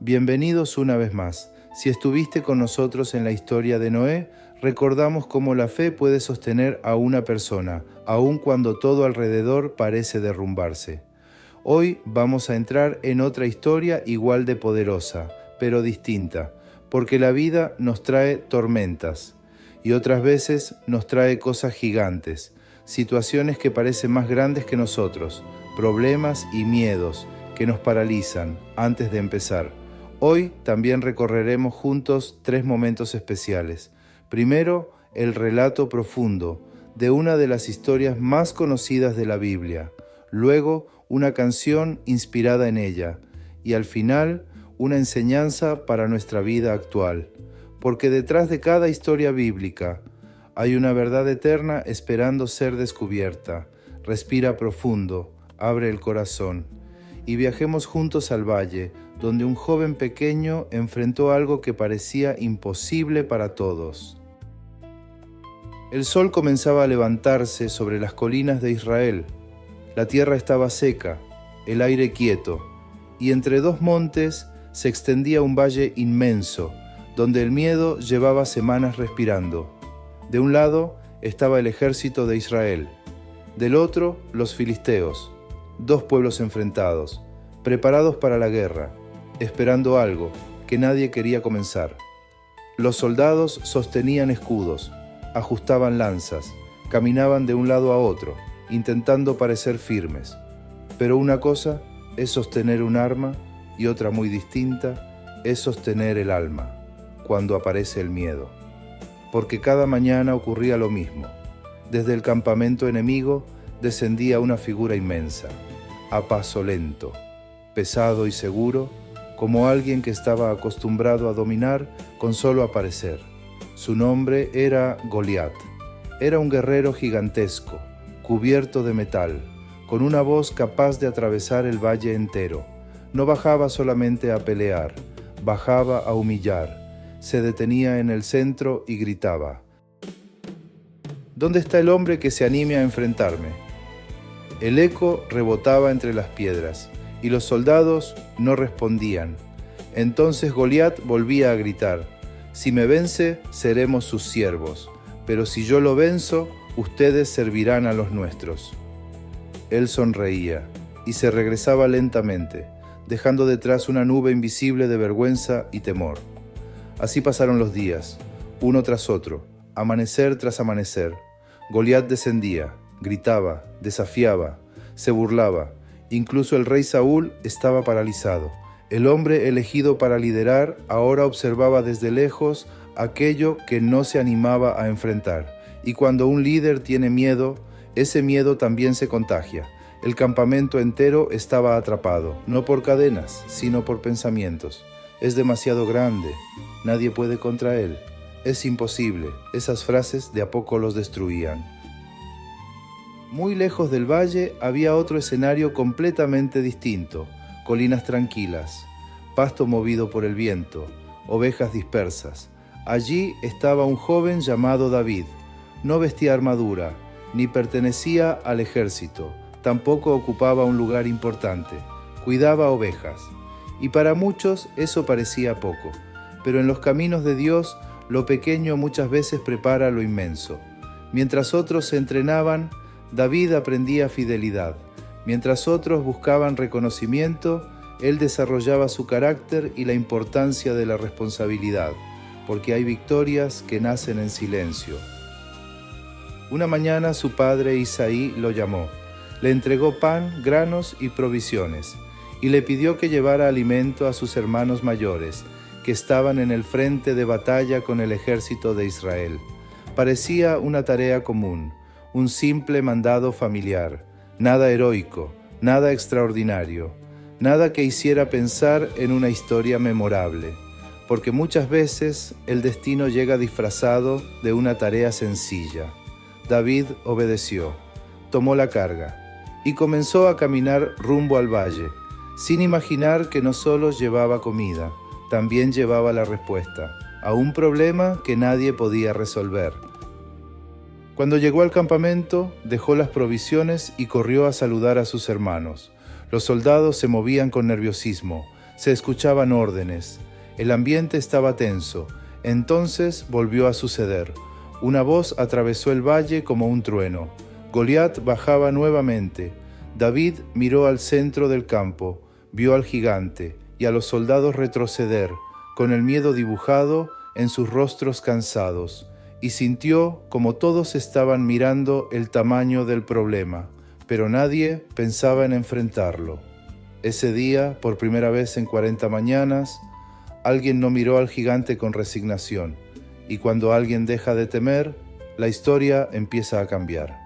Bienvenidos una vez más. Si estuviste con nosotros en la historia de Noé, recordamos cómo la fe puede sostener a una persona, aun cuando todo alrededor parece derrumbarse. Hoy vamos a entrar en otra historia igual de poderosa, pero distinta, porque la vida nos trae tormentas y otras veces nos trae cosas gigantes, situaciones que parecen más grandes que nosotros, problemas y miedos que nos paralizan antes de empezar. Hoy también recorreremos juntos 3 momentos especiales. Primero, el relato profundo de una de las historias más conocidas de la Biblia. Luego, una canción inspirada en ella. Y al final, una enseñanza para nuestra vida actual. Porque detrás de cada historia bíblica hay una verdad eterna esperando ser descubierta. Respira profundo, abre el corazón y viajemos juntos al valle, donde un joven pequeño enfrentó algo que parecía imposible para todos. El sol comenzaba a levantarse sobre las colinas de Israel. La tierra estaba seca, el aire quieto, y entre 2 montes se extendía un valle inmenso, donde el miedo llevaba semanas respirando. De un lado estaba el ejército de Israel, del otro los filisteos, 2 pueblos enfrentados, preparados para la guerra, esperando algo que nadie quería comenzar. Los soldados sostenían escudos, ajustaban lanzas, caminaban de un lado a otro, intentando parecer firmes. Pero una cosa es sostener un arma y otra muy distinta es sostener el alma, cuando aparece el miedo. Porque cada mañana ocurría lo mismo. Desde el campamento enemigo descendía una figura inmensa, a paso lento, pesado y seguro, como alguien que estaba acostumbrado a dominar con solo aparecer. Su nombre era Goliat. Era un guerrero gigantesco, cubierto de metal, con una voz capaz de atravesar el valle entero. No bajaba solamente a pelear, bajaba a humillar. Se detenía en el centro y gritaba: ¿Dónde está el hombre que se anime a enfrentarme? El eco rebotaba entre las piedras y los soldados no respondían. Entonces Goliat volvía a gritar: si me vence, seremos sus siervos, pero si yo lo venzo, ustedes servirán a los nuestros. Él sonreía y se regresaba lentamente, dejando detrás una nube invisible de vergüenza y temor. Así pasaron los días, uno tras otro, amanecer tras amanecer. Goliat descendía, gritaba, desafiaba, se burlaba. Incluso el rey Saúl estaba paralizado. El hombre elegido para liderar ahora observaba desde lejos aquello que no se animaba a enfrentar. Y cuando un líder tiene miedo, ese miedo también se contagia. El campamento entero estaba atrapado, no por cadenas, sino por pensamientos. Es demasiado grande, nadie puede contra él. Es imposible. Esas frases de a poco los destruían. Muy lejos del valle había otro escenario completamente distinto. Colinas tranquilas, pasto movido por el viento, ovejas dispersas. Allí estaba un joven llamado David. No vestía armadura, ni pertenecía al ejército. Tampoco ocupaba un lugar importante. Cuidaba ovejas. Y para muchos eso parecía poco. Pero en los caminos de Dios, lo pequeño muchas veces prepara lo inmenso. Mientras otros se entrenaban, David aprendía fidelidad. Mientras otros buscaban reconocimiento, él desarrollaba su carácter y la importancia de la responsabilidad, porque hay victorias que nacen en silencio. Una mañana su padre Isaí lo llamó, le entregó pan, granos y provisiones, y le pidió que llevara alimento a sus hermanos mayores, que estaban en el frente de batalla con el ejército de Israel. Parecía una tarea común, un simple mandado familiar, nada heroico, nada extraordinario, nada que hiciera pensar en una historia memorable, porque muchas veces el destino llega disfrazado de una tarea sencilla. David obedeció, tomó la carga y comenzó a caminar rumbo al valle, sin imaginar que no solo llevaba comida, también llevaba la respuesta a un problema que nadie podía resolver. Cuando llegó al campamento, dejó las provisiones y corrió a saludar a sus hermanos. Los soldados se movían con nerviosismo, Se escuchaban órdenes. El ambiente estaba tenso. Entonces volvió a suceder. Una voz atravesó el valle como un trueno. Goliat bajaba nuevamente. David miró al centro del campo, vio al gigante y a los soldados retroceder, con el miedo dibujado en sus rostros cansados, y sintió como todos estaban mirando el tamaño del problema, pero nadie pensaba en enfrentarlo. Ese día, por primera vez en 40 mañanas, alguien no miró al gigante con resignación, y cuando alguien deja de temer, la historia empieza a cambiar.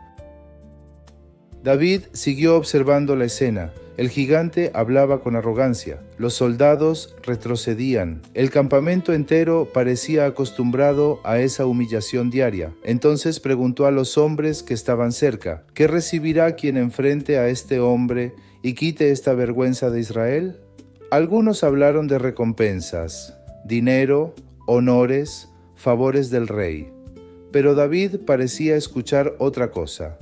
David siguió observando la escena. El gigante hablaba con arrogancia, los soldados retrocedían, el campamento entero parecía acostumbrado a esa humillación diaria. Entonces preguntó a los hombres que estaban cerca: ¿qué recibirá quien enfrente a este hombre y quite esta vergüenza de Israel? Algunos hablaron de recompensas, dinero, honores, favores del rey. Pero David parecía escuchar otra cosa.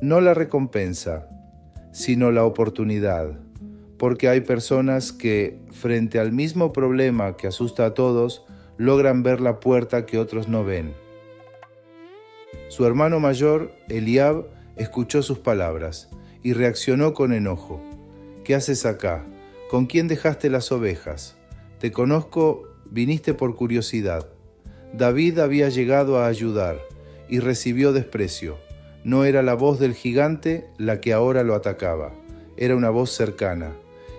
No la recompensa, sino la oportunidad, porque hay personas que, frente al mismo problema que asusta a todos, logran ver la puerta que otros no ven. Su hermano mayor, Eliab, escuchó sus palabras y reaccionó con enojo. ¿Qué haces acá? ¿Con quién dejaste las ovejas? Te conozco, viniste por curiosidad. David había llegado a ayudar y recibió desprecio. No era la voz del gigante la que ahora lo atacaba, era una voz cercana,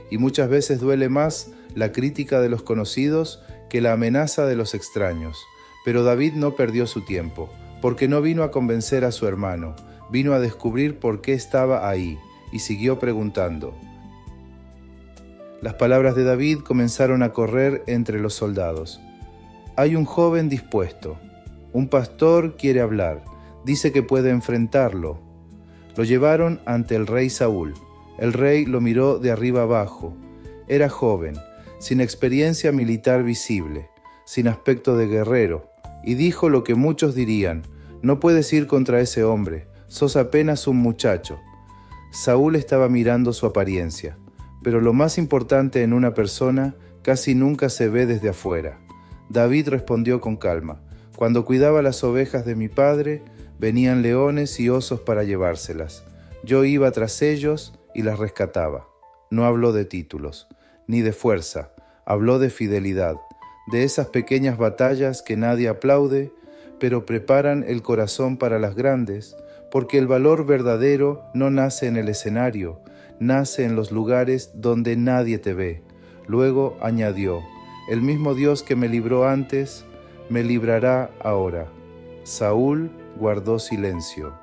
y muchas veces duele más la crítica de los conocidos que la amenaza de los extraños. Pero David no perdió su tiempo, porque no vino a convencer a su hermano, vino a descubrir por qué estaba ahí, y siguió preguntando. Las palabras de David comenzaron a correr entre los soldados. Hay un joven dispuesto, un pastor quiere hablar. Dice que puede enfrentarlo. Lo llevaron ante el rey Saúl. El rey lo miró de arriba abajo. Era joven, sin experiencia militar visible, sin aspecto de guerrero, y dijo lo que muchos dirían: no puedes ir contra ese hombre, sos apenas un muchacho. Saúl estaba mirando su apariencia, pero lo más importante en una persona casi nunca se ve desde afuera. David respondió con calma: cuando cuidaba las ovejas de mi padre, venían leones y osos para llevárselas. Yo iba tras ellos y las rescataba. No habló de títulos, ni de fuerza, habló de fidelidad, de esas pequeñas batallas que nadie aplaude, pero preparan el corazón para las grandes, porque el valor verdadero no nace en el escenario, nace en los lugares donde nadie te ve. Luego añadió: el mismo Dios que me libró antes, me librará ahora. Saúl guardó silencio.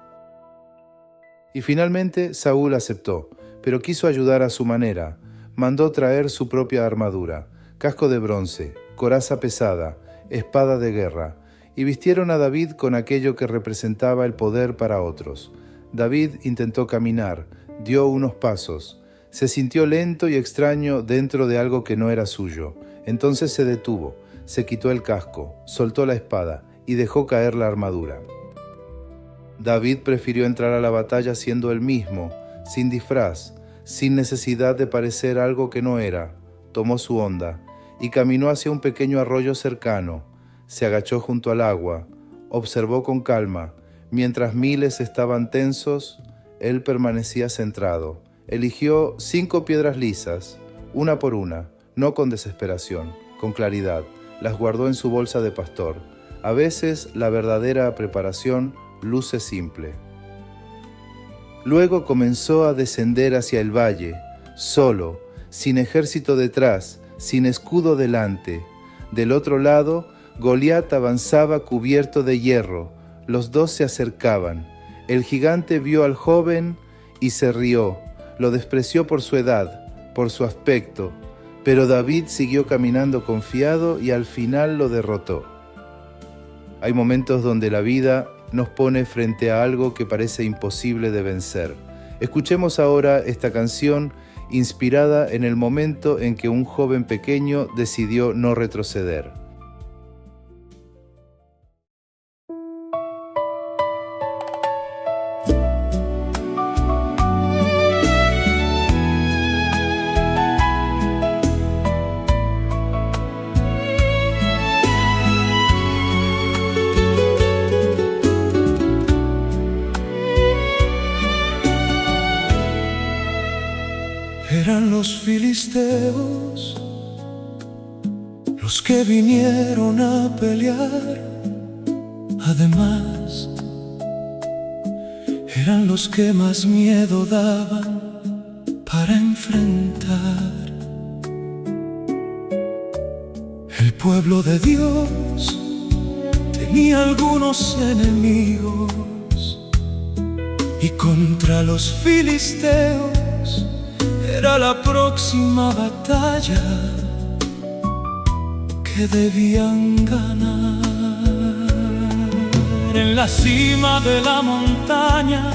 Y finalmente Saúl aceptó, pero quiso ayudar a su manera. Mandó traer su propia armadura, casco de bronce, coraza pesada, espada de guerra, y vistieron a David con aquello que representaba el poder para otros. David intentó caminar, dio unos pasos, se sintió lento y extraño dentro de algo que no era suyo. Entonces se detuvo, se quitó el casco, soltó la espada y dejó caer la armadura. David prefirió entrar a la batalla siendo él mismo, sin disfraz, sin necesidad de parecer algo que no era. Tomó su honda y caminó hacia un pequeño arroyo cercano. Se agachó junto al agua, observó con calma. Mientras miles estaban tensos, él permanecía centrado. Eligió 5 piedras lisas, una por una, no con desesperación, con claridad. Las guardó en su bolsa de pastor. A veces la verdadera preparación luce simple. Luego comenzó a descender hacia el valle, solo, sin ejército detrás, sin escudo delante. Del otro lado, Goliat avanzaba cubierto de hierro. Los dos se acercaban. El gigante vio al joven y se rió. Lo despreció por su edad, por su aspecto. Pero David siguió caminando confiado y al final lo derrotó. Hay momentos donde la vida nos pone frente a algo que parece imposible de vencer. Escuchemos ahora esta canción inspirada en el momento en que un joven pequeño decidió no retroceder. filisteos, los que vinieron a pelear, además, eran los que más miedo daban para enfrentar. El pueblo de Dios tenía algunos enemigos, y contra los filisteos era la próxima batalla que debían ganar. En la cima de la montaña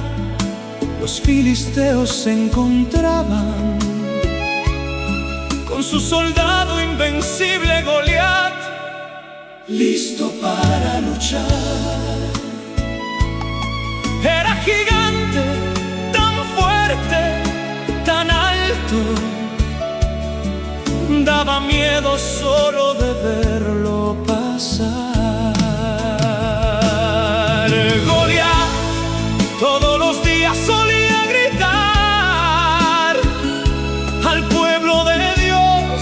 los filisteos se encontraban con su soldado invencible Goliat, listo para luchar. Era gigante, tan fuerte, tan alto, daba miedo solo de verlo pasar. Goliat todos los días solía gritar al pueblo de Dios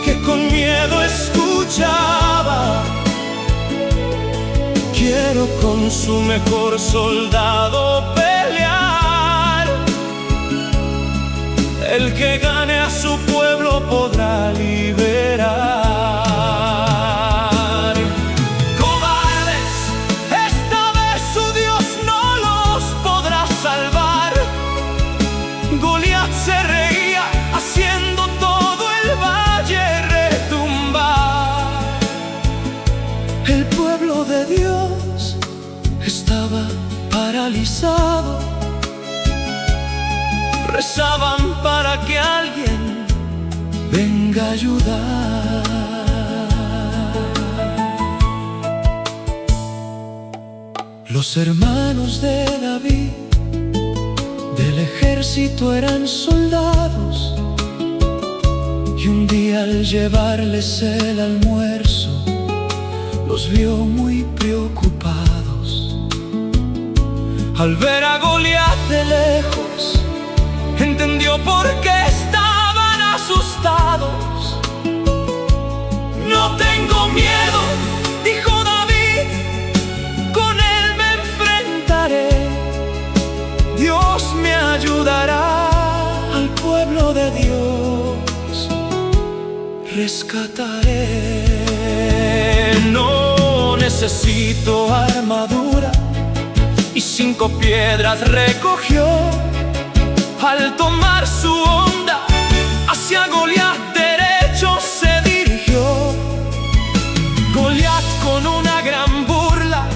que con miedo escuchaba: quiero con su mejor soldado pelear. El que gane a su pueblo podrá liberar. Cobardes, esta vez su Dios no los podrá salvar. Goliat se reía, haciendo todo el valle retumbar. El pueblo de Dios estaba paralizado. Rezaban para que alguien venga a ayudar. Los hermanos de David del ejército eran soldados, y un día al llevarles el almuerzo los vio muy preocupados. Al ver a Goliat de lejos, entendió por qué estaban asustados. No tengo miedo, dijo David, con él me enfrentaré. Dios me ayudará, al pueblo de Dios rescataré. No necesito armadura, y 5 piedras recogió. Al tomar su onda, hacia Goliat derecho se dirigió. Goliat con una gran burla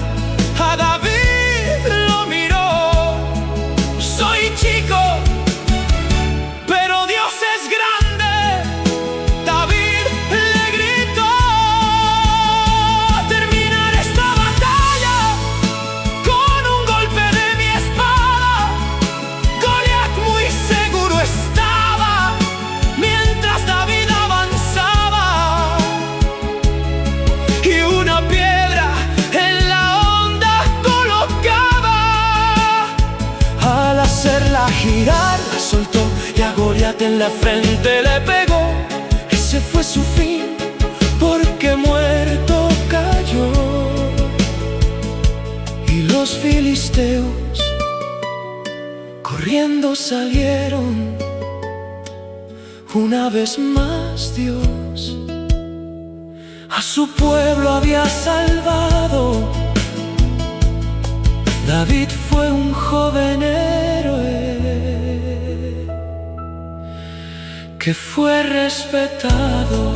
a David lo miró: soy chico, pero Dios es grande. David le gritó: terminar esta batalla con un golpe de mi espada. Goliat muy seguro estaba mientras David avanzaba, y una piedra en la onda colocaba. Al hacerla girar, la soltó y a Goliat en la frente le pegó. Ese fue su fin, porque muerto cayó. Y los filisteos corriendo salieron. Una vez más Dios a su pueblo había salvado. David fue un joven héroe que fue respetado.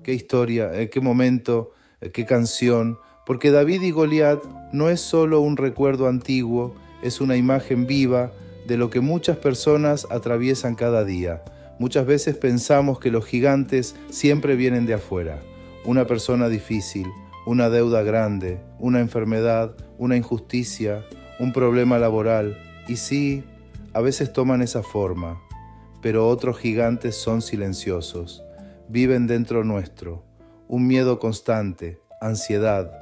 Qué historia, qué momento, qué canción, porque David y Goliat no es solo un recuerdo antiguo, es una imagen viva de lo que muchas personas atraviesan cada día. Muchas veces pensamos que los gigantes siempre vienen de afuera. Una persona difícil, una deuda grande, una enfermedad, una injusticia, un problema laboral. Y sí, a veces toman esa forma, pero otros gigantes son silenciosos. Viven dentro nuestro, un miedo constante, ansiedad,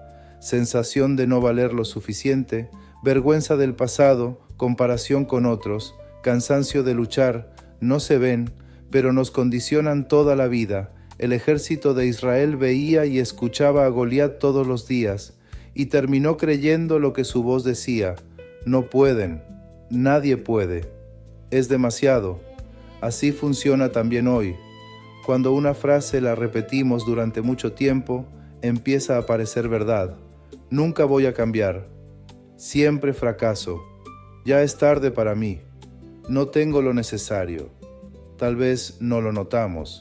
sensación de no valer lo suficiente, vergüenza del pasado, comparación con otros, cansancio de luchar, no se ven, pero nos condicionan toda la vida. El ejército de Israel veía y escuchaba a Goliat todos los días, y terminó creyendo lo que su voz decía: no pueden, nadie puede, es demasiado. Así funciona también hoy. Cuando una frase la repetimos durante mucho tiempo, empieza a parecer verdad. Nunca voy a cambiar. Siempre fracaso. Ya es tarde para mí. No tengo lo necesario. Tal vez no lo notamos,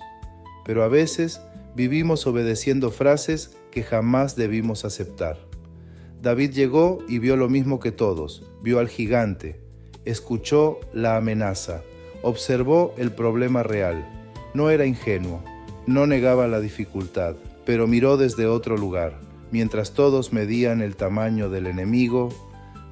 pero a veces vivimos obedeciendo frases que jamás debimos aceptar. David llegó y vio lo mismo que todos. Vio al gigante, escuchó la amenaza, observó el problema real. No era ingenuo, no negaba la dificultad, pero miró desde otro lugar. Mientras todos medían el tamaño del enemigo,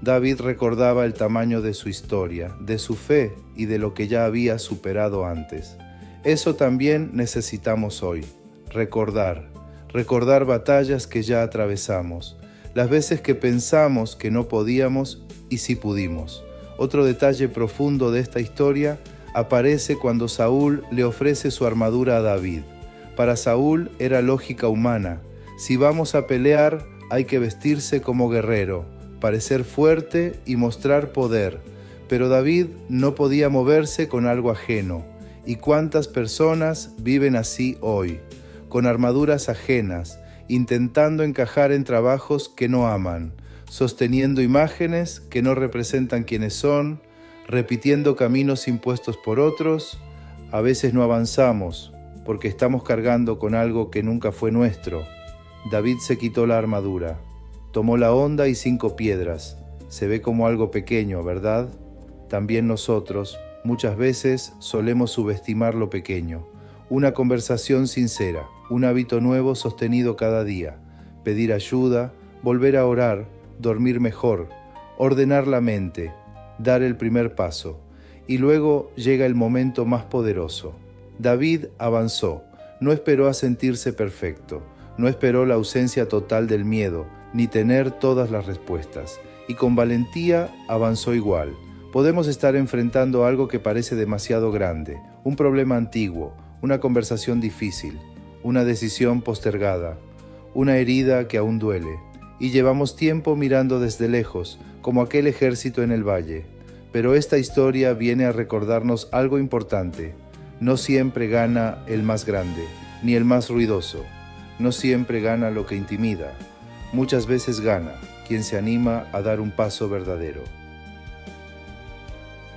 David recordaba el tamaño de su historia, de su fe y de lo que ya había superado antes. Eso también necesitamos hoy, recordar batallas que ya atravesamos, las veces que pensamos que no podíamos y sí pudimos. Otro detalle profundo de esta historia aparece cuando Saúl le ofrece su armadura a David. Para Saúl era lógica humana: si vamos a pelear, hay que vestirse como guerrero, parecer fuerte y mostrar poder. Pero David no podía moverse con algo ajeno. ¿Y cuántas personas viven así hoy, con armaduras ajenas, intentando encajar en trabajos que no aman, sosteniendo imágenes que no representan quienes son, repitiendo caminos impuestos por otros? A veces no avanzamos porque estamos cargando con algo que nunca fue nuestro. David se quitó la armadura, tomó la honda y 5 piedras. Se ve como algo pequeño, ¿verdad? También nosotros muchas veces solemos subestimar lo pequeño. Una conversación sincera, un hábito nuevo sostenido cada día, pedir ayuda, volver a orar, dormir mejor, ordenar la mente, dar el primer paso. Y luego llega el momento más poderoso. David avanzó, no esperó a sentirse perfecto, no esperó la ausencia total del miedo, ni tener todas las respuestas, y con valentía avanzó igual. Podemos estar enfrentando algo que parece demasiado grande, un problema antiguo, una conversación difícil, una decisión postergada, una herida que aún duele, y llevamos tiempo mirando desde lejos, como aquel ejército en el valle. Pero esta historia viene a recordarnos algo importante: no siempre gana el más grande, ni el más ruidoso. No siempre gana lo que intimida. Muchas veces gana quien se anima a dar un paso verdadero.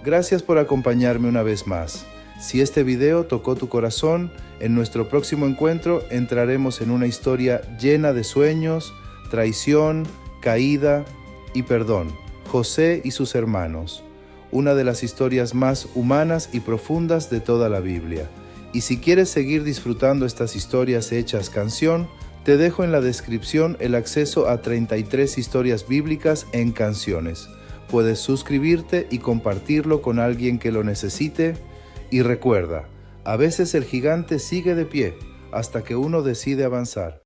Gracias por acompañarme una vez más. Si este video tocó tu corazón, en nuestro próximo encuentro entraremos en una historia llena de sueños, traición, caída y perdón. José y sus hermanos. Una de las historias más humanas y profundas de toda la Biblia. Y si quieres seguir disfrutando estas historias hechas canción, te dejo en la descripción el acceso a 33 historias bíblicas en canciones. Puedes suscribirte y compartirlo con alguien que lo necesite. Y recuerda, a veces el gigante sigue de pie hasta que uno decide avanzar.